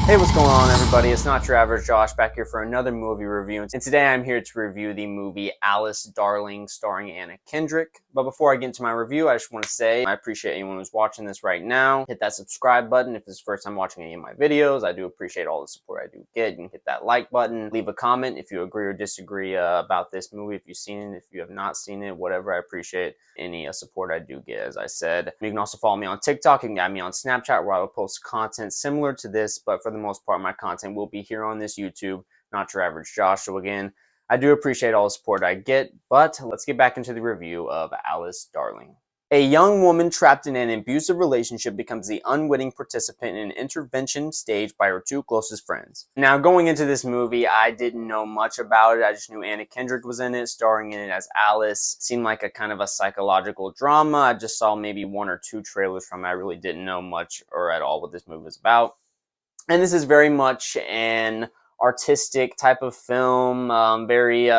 Hey, what's going on, everybody? It's Not Your Average Josh back here for another movie review. And today I'm here to review the movie Alice Darling starring Anna Kendrick. But before I get into my review, I just want to say I appreciate anyone who's watching this right now. Hit that subscribe button if it's the first time watching any of my videos. I do appreciate all the support I do get. You can hit that like button. Leave a comment if you agree or disagree about this movie. If you've seen it, if you have not seen it, whatever. I appreciate any support I do get, as I said. You can also follow me on TikTok. You can add me on Snapchat, where I will post content similar to this, but for the most part, my content will be here on this YouTube, Not Your Average Josh. So again, I do appreciate all the support I get, but let's get back into the review of Alice Darling. A young woman trapped in an abusive relationship becomes the unwitting participant in an intervention staged by her two closest friends. Now, going into this movie, I didn't know much about it. I just knew Anna Kendrick was in it, starring in it as Alice. It seemed like a kind of a psychological drama. I just saw maybe one or two trailers from it. I really didn't know much or at all what this movie was about. And this is very much an artistic type of film, very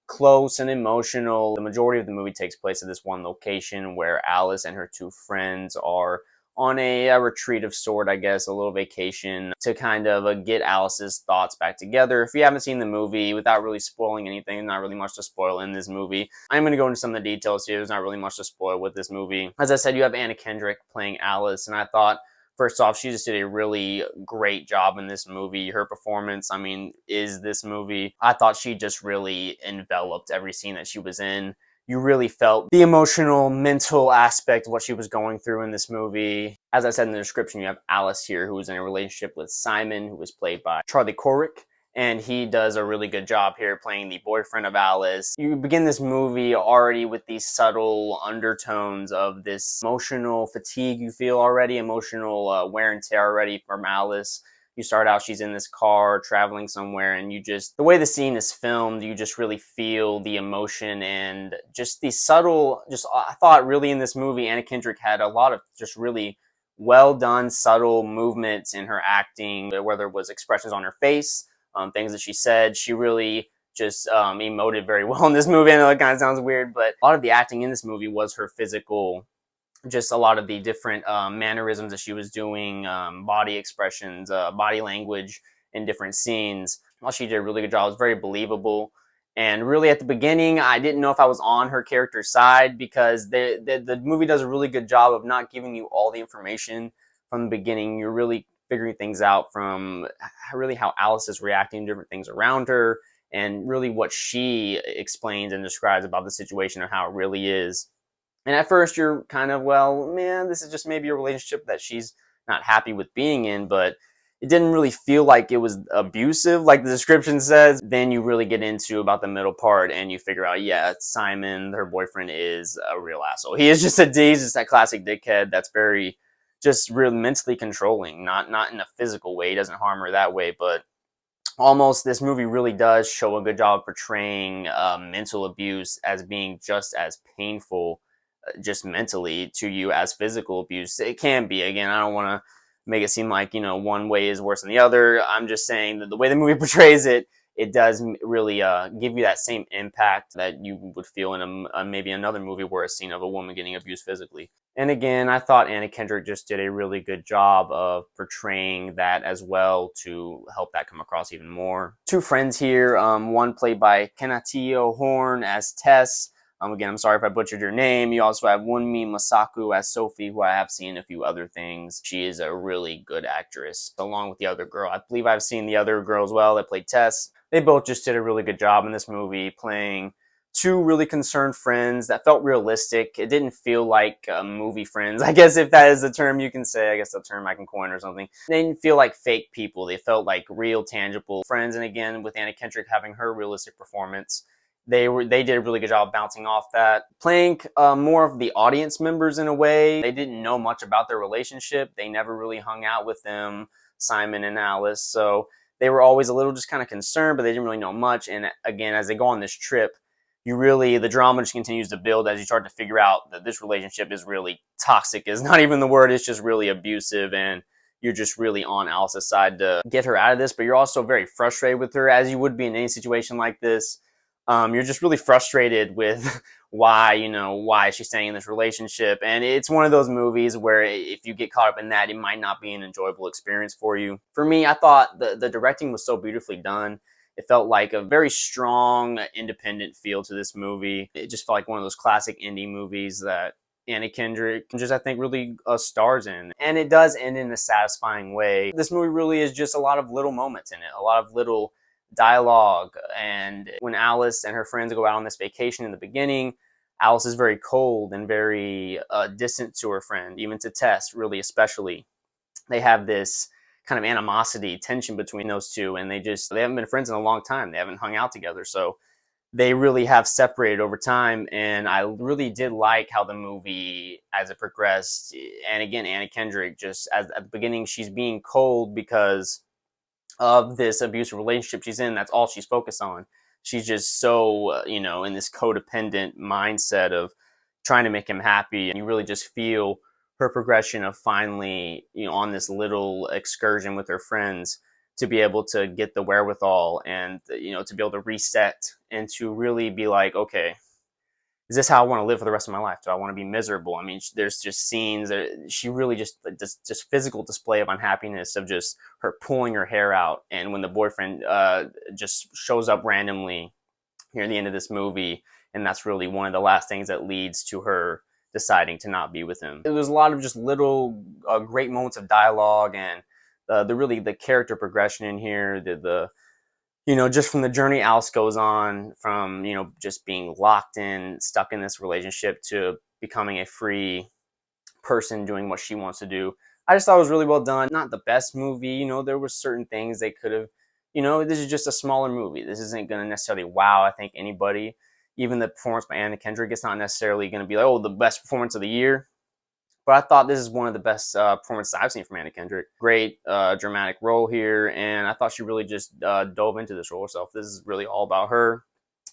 close and emotional. The majority of the movie takes place at this one location where Alice and her two friends are on a retreat of sort, I guess, a little vacation to kind of get Alice's thoughts back together. If you haven't seen the movie, without really spoiling anything, not really much to spoil in this movie. I'm going to go into some of the details here. There's not really much to spoil with this movie. As I said, you have Anna Kendrick playing Alice, and I thought, first off, she just did a really great job in this movie. Her performance, is this movie. I thought she just really enveloped every scene that she was in. You really felt the emotional, mental aspect of what she was going through in this movie. As I said in the description, you have Alice here, who is in a relationship with Simon, who was played by Charlie Couric. And he does a really good job here playing the boyfriend of Alice. You begin this movie already with these subtle undertones of this emotional fatigue you feel already, emotional wear and tear already from Alice. You start out, she's in this car traveling somewhere, and the way the scene is filmed, you just really feel the emotion and just the subtle, I thought really in this movie, Anna Kendrick had a lot of just really well done, subtle movements in her acting, whether it was expressions on her face, things that she said. She really just emoted very well in this movie. I know it kind of sounds weird, but a lot of the acting in this movie was her physical, just a lot of the different mannerisms that she was doing, body expressions, body language in different scenes. Well, she did a really good job. It was very believable. And really at the beginning, I didn't know if I was on her character's side, because the movie does a really good job of not giving you all the information from the beginning. You're really figuring things out from really how Alice is reacting to different things around her, and really what she explains and describes about the situation and how it really is. And at first you're kind of, well, man, this is just maybe a relationship that she's not happy with being in, but it didn't really feel like it was abusive like the description says. Then you really get into about the middle part and you figure out, yeah, Simon, her boyfriend, is a real asshole. He is just he's just that classic dickhead that's very just really mentally controlling, not in a physical way. He doesn't harm her that way, but almost this movie really does show a good job portraying mental abuse as being just as painful, just mentally, to you as physical abuse. It can be. Again, I don't want to make it seem like, one way is worse than the other. I'm just saying that the way the movie portrays it, it does really give you that same impact that you would feel in maybe another movie where a scene of a woman getting abused physically. And again, I thought Anna Kendrick just did a really good job of portraying that as well, to help that come across even more. Two friends here, one played by Kenatio Horn as Tess. Again, I'm sorry if I butchered your name. You also have Wunmi Masaku as Sophie, who I have seen a few other things. She is a really good actress, along with the other girl. I believe I've seen the other girl as well that played Tess. They both just did a really good job in this movie, playing two really concerned friends that felt realistic. It didn't feel like movie friends, I guess, if that is the term you can say. I guess the term I can coin or something. They didn't feel like fake people. They felt like real, tangible friends. And again, with Anna Kendrick having her realistic performance, they did a really good job bouncing off that. Playing more of the audience members in a way. They didn't know much about their relationship. They never really hung out with them, Simon and Alice. So they were always a little just kind of concerned, but they didn't really know much. And again, as they go on this trip, the drama just continues to build as you start to figure out that this relationship is really toxic, is not even the word. It's just really abusive, and you're just really on Alice's side to get her out of this, but you're also very frustrated with her, as you would be in any situation like this. You're just really frustrated with why she's staying in this relationship. And it's one of those movies where if you get caught up in that, it might not be an enjoyable experience for you. For me, I thought the directing was so beautifully done. It felt like a very strong, independent feel to this movie. It just felt like one of those classic indie movies that Anna Kendrick just, I think, really stars in. And it does end in a satisfying way. This movie really is just a lot of little moments in it, a lot of little dialogue. And when Alice and her friends go out on this vacation in the beginning, Alice is very cold and very distant to her friend, even to Tess, really, especially. They have this kind of animosity, tension between those two, and they haven't been friends in a long time. They haven't hung out together. So they really have separated over time. And I really did like how the movie, as it progressed, and again, Anna Kendrick, just at the beginning, she's being cold because of this abusive relationship she's in. That's all she's focused on. She's just so, in this codependent mindset of trying to make him happy. And you really just feel her progression of finally, on this little excursion with her friends, to be able to get the wherewithal and, to be able to reset and to really be like, okay, is this how I want to live for the rest of my life? Do I want to be miserable? I mean, there's just scenes that she really just physical display of unhappiness, of just her pulling her hair out. And when the boyfriend just shows up randomly near the end of this movie, and that's really one of the last things that leads to her deciding to not be with him. There's a lot of just little great moments of dialogue, and the character progression in here, just from the journey Alice goes on from, just being locked in, stuck in this relationship, to becoming a free person doing what she wants to do. I just thought it was really well done. Not the best movie, there were certain things they could have, this is just a smaller movie. This isn't going to necessarily wow, I think, anybody. Even the performance by Anna Kendrick, it's not necessarily going to be like, oh, the best performance of the year. But I thought this is one of the best performances I've seen from Anna Kendrick. Great dramatic role here, and I thought she really just dove into this role herself. This is really all about her.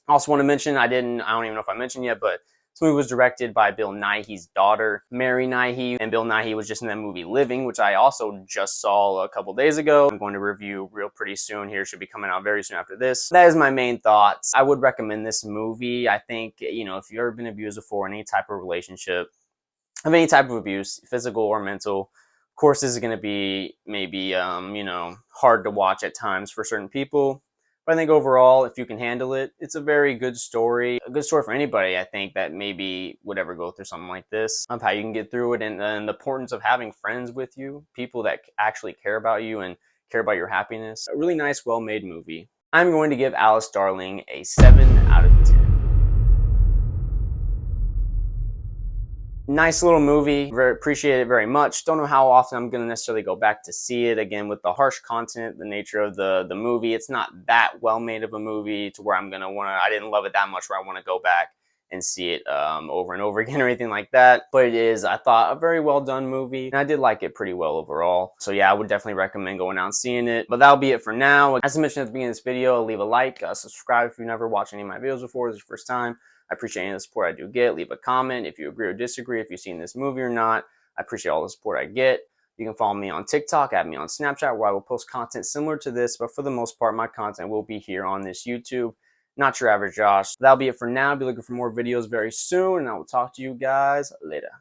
I also want to mention, I don't even know if I mentioned yet, but this movie was directed by Bill Nighy's daughter, Mary Nighy, and Bill Nighy was just in that movie Living, which I also just saw a couple days ago. I'm going to review real pretty soon here. Should be coming out very soon after this. That is my main thoughts. I would recommend this movie. I think, if you've ever been abused before in any type of relationship, of any type of abuse, physical or mental, of course, this is going to be maybe, hard to watch at times for certain people. But I think overall, if you can handle it, it's a very good story. A good story for anybody, I think, that maybe would ever go through something like this, of how you can get through it, and the importance of having friends with you, people that actually care about you and care about your happiness. A really nice, well-made movie. I'm going to give Alice Darling a 7 out of 10. Nice little movie. Appreciate it very much. Don't know how often I'm going to necessarily go back to see it. Again, with the harsh content, the nature of the movie, it's not that well made of a movie to where I'm going to want to, I didn't love it that much where I want to go back and see it over and over again or anything like that. But it is, I thought, a very well done movie, and I did like it pretty well overall. So yeah, I would definitely recommend going out and seeing it. But that'll be it for now. As I mentioned at the beginning of this video, leave a like, subscribe if you've never watched any of my videos before. This is your first time. I appreciate any of the support I do get. Leave a comment if you agree or disagree, if you've seen this movie or not. I appreciate all the support I get. You can follow me on TikTok, add me on Snapchat, where I will post content similar to this, but for the most part, my content will be here on this YouTube. Not your average Josh. That'll be it for now. I'll be looking for more videos very soon, and I will talk to you guys later.